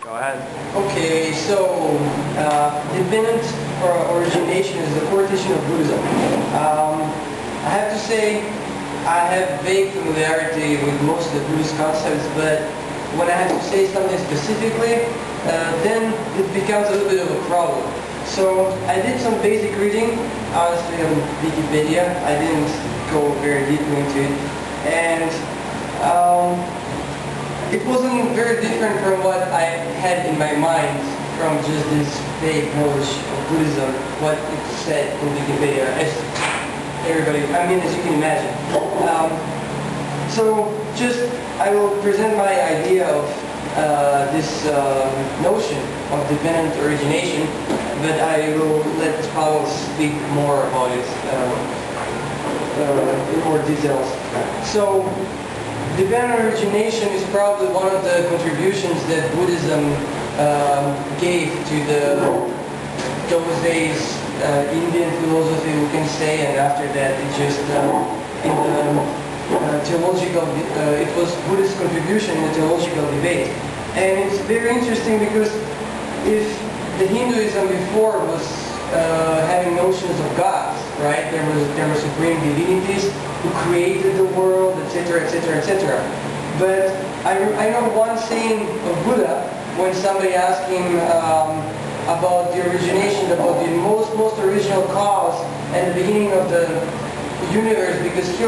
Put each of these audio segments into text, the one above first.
Go ahead. Okay, so Dependant or Origination is the core teaching of Buddhism. I have to say I have vague familiarity with most of the Buddhist concepts, but when I have to say something specifically, then it becomes a little bit of a problem. So I did some basic reading, honestly, on Wikipedia. I didn't go very deeply into it, and it wasn't very different from what I had in my mind from just this vague knowledge of Buddhism, what it said in Wikipedia, as everybody, as you can imagine. So I will present my idea of this notion of dependent origination, but I will let Pavel speak more about it in more details. So, dependent origination is probably one of the contributions that Buddhism gave to those days Indian philosophy, we can say, and after that it just in the theological, it was Buddhist contribution in the theological debate. And it's very interesting because if the Hinduism before was having notions of gods, right? There were supreme divinities who created the world, etc., etc., etc. But I know one saying of Buddha when somebody asked him about the origination, about the most original cause and the beginning of the universe, because he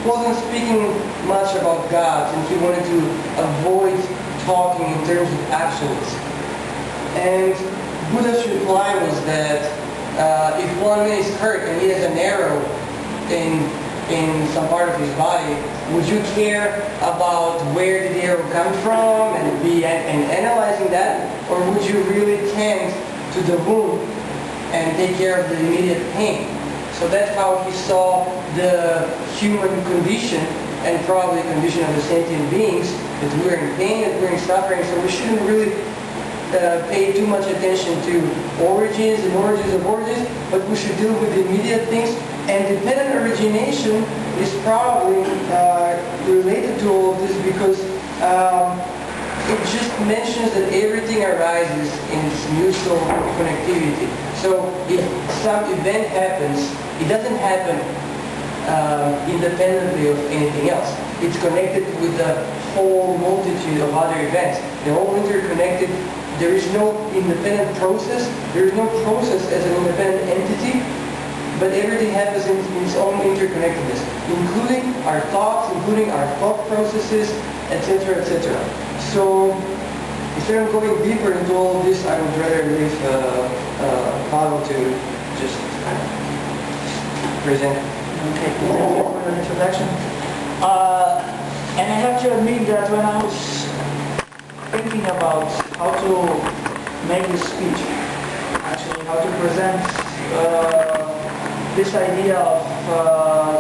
wasn't speaking much about gods and he wanted to avoid talking in terms of absolutes. And Buddha's reply was that if one man is hurt and he has an arrow in some part of his body, would you care about where did the arrow come from and analyzing that, or would you really tend to the wound and take care of the immediate pain? So that's how he saw the human condition, and probably the condition of the sentient beings, that we're in pain, that we're in suffering, so we shouldn't really pay too much attention to origins and origins of origins, but we should deal with the immediate things. And dependent origination is probably related to all of this because it just mentions that everything arises in this mutual connectivity. So if some event happens, it doesn't happen independently of anything else. It's connected with the whole multitude of other events. They're all interconnected. There is no independent process. There is no process as an independent entity, but everything happens in its own interconnectedness, including our thoughts, including our thought processes, etc., etc. So, instead of going deeper into all of this, I would rather leave Pavel to just present. Okay, thank you for the introduction. And I have to admit that when I was thinking about how to make this speech, actually how to present this idea of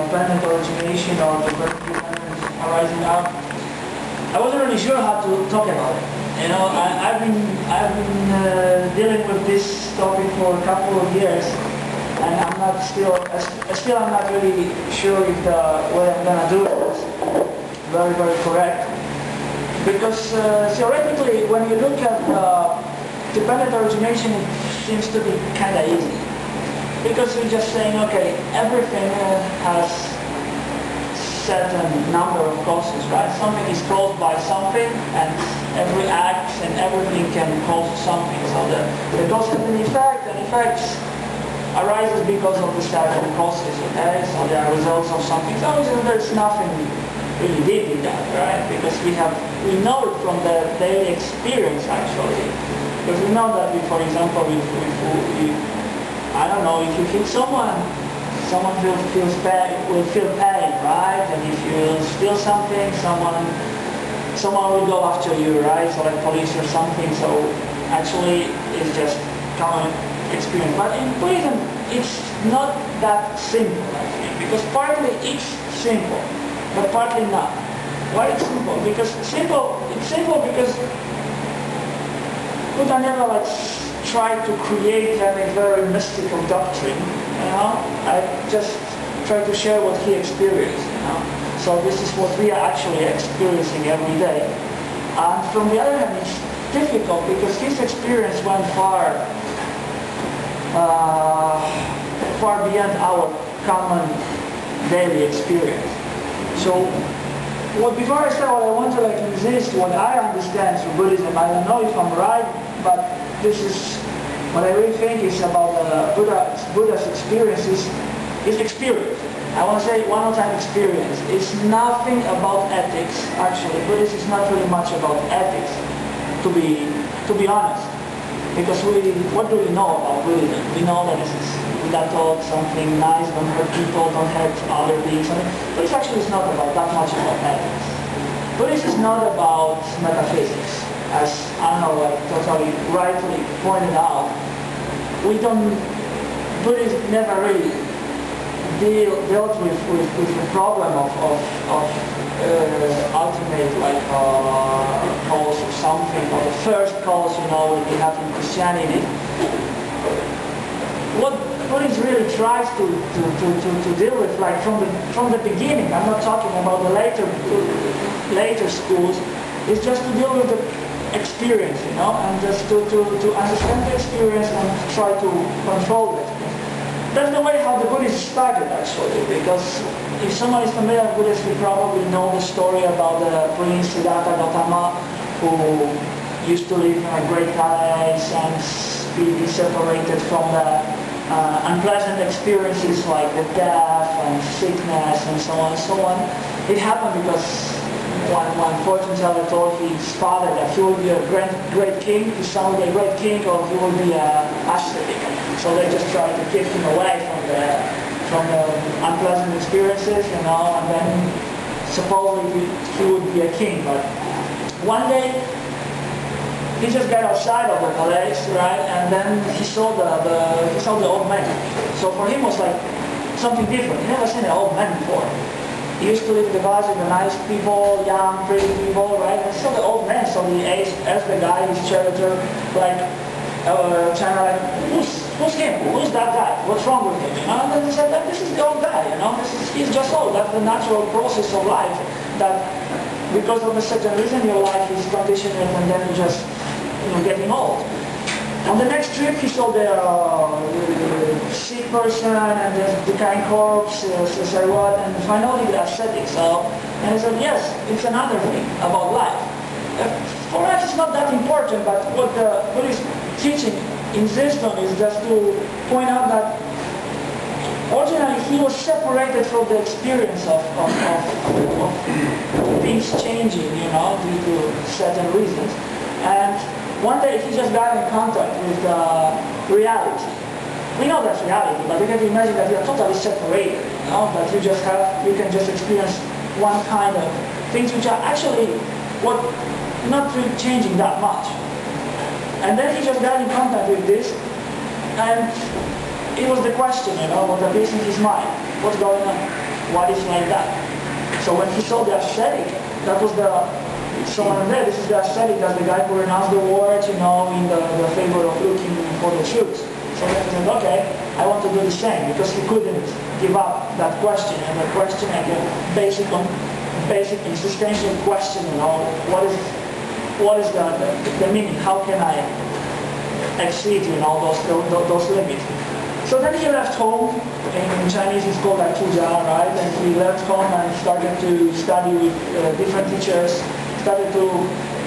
dependent origination or dependent arising up, I wasn't really sure how to talk about it. You know, I've been dealing with this topic for a couple of years, and I'm not I'm not really sure if the way I'm gonna do it is very, very correct. Because theoretically, when you look at dependent origination, it seems to be kind of easy. Because you're just saying, okay, everything has certain number of causes, right? Something is caused by something, and every act and everything can cause something. So the cause and effect, and effects arises because of the certain causes, okay? So they are results of something. So there's nothing really deep in that, right? Because we know it from the daily experience, actually. Because we know that, for example, I don't know, if you hit someone will feel pain, right? And if you steal something, someone will go after you, right? So like police or something. So actually, it's just common experience. But in Buddhism, it's not that simple, I think, because partly it's simple, but partly not. Why it's simple? It's simple because Buddha never tried to create a very mystical doctrine, you know. I just try to share what he experienced, you know. So this is what we are actually experiencing every day. And from the other hand, it's difficult because his experience went far beyond our common daily experience. So, before I start, what I want to resist what I understand through Buddhism. I don't know if I'm right, but this is what I really think is about Buddha's experiences is experience. I want to say one more time, experience. It's nothing about ethics. Actually, Buddhism is not really much about ethics, to be honest. Because what do we know about Buddhism? We know that this is Buddha taught something nice, don't hurt people, don't hurt other beings. But it's actually not about that much about ethics. Buddhism is not about metaphysics, as Arno totally rightly pointed out. Buddhism never really dealt with the problem of ultimate cause of something, or the first cause, we have in Christianity. What Buddhism really tries to deal with, from the beginning, I'm not talking about the later schools, is just to deal with the experience, and just to understand the experience and try to control it. That's the way how the Buddhism started, actually, because if someone is familiar with Buddhism, you probably know the story about the prince Siddhartha Gautama, who used to live in a great palace and be separated from the unpleasant experiences like the death and sickness and so on and so on. It happened because one fortune teller told his father that he will be a great king, his son will be a great king, or he will be an ascetic. So they just tried to keep him away from the unpleasant experiences, and then supposedly he would be a king. But one day he just got outside of the palace, right? And then he saw the old man. So for him it was like something different. He never seen an old man before. He used to live in the village with the nice people, young, pretty people, right? And so the old man, so he asked the guy, his charioteer, China, who's him? Who's that guy? What's wrong with him? And then he said, this is the old guy, he's just old. That's the natural process of life. That because of a certain reason your life is conditioned and then you just getting old. On the next trip he saw the sick person and the decaying corpse, and finally the ascetic. And he said, yes, it's another thing about life. For us it's not that important, but what the Buddhist teaching insists on is just to point out that originally he was separated from the experience of things changing, due to certain reasons. And one day he just got in contact with reality. We know that's reality, but we can imagine that you are totally separated, that you can just experience one kind of things which are actually not really changing that much. And then he just got in contact with this, and it was the question, what appears in his mind. What's going on? What is like that? So when he saw the ascetic, that was someone there, this is the ascetic, that's the guy who renounced the words, in the favor of looking for the truth. So he said, okay, I want to do the same, because he couldn't give up that question, and the question, like a basic existential question, what is the meaning? How can I exceed, those limits? So then he left home. In Chinese it's called Puja, right? And he left home and started to study with different teachers, started to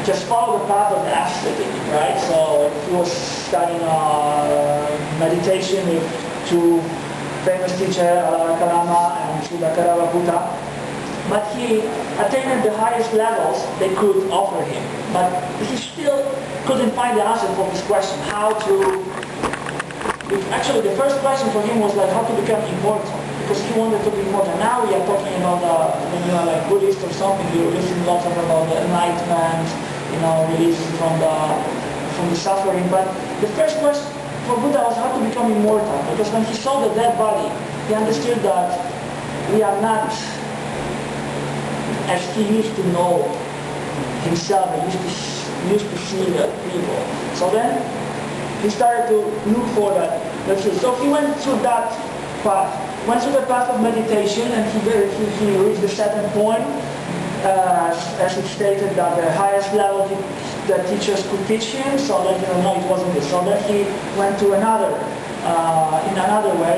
just follow the path of the ascetic, right? So he was studying meditation with two famous teachers, Kalama and Sudhakarava Buddha. But he attained the highest levels they could offer him. But he still couldn't find the answer for this question, actually the first question for him was how to become immortal, because he wanted to be immortal. Now we are talking about when you are Buddhist or something, you listen lots about the enlightenment, releasing from the suffering. But the first question for Buddha was how to become immortal, because when he saw the dead body, he understood that we are not as he used to know himself, he used to see the people. So then he started to look for the truth. So he went through that path, went through the path of meditation, and he reached a certain point, as it stated that the highest level that teachers could teach him, so that no, it wasn't this. So then he went to another, in another way.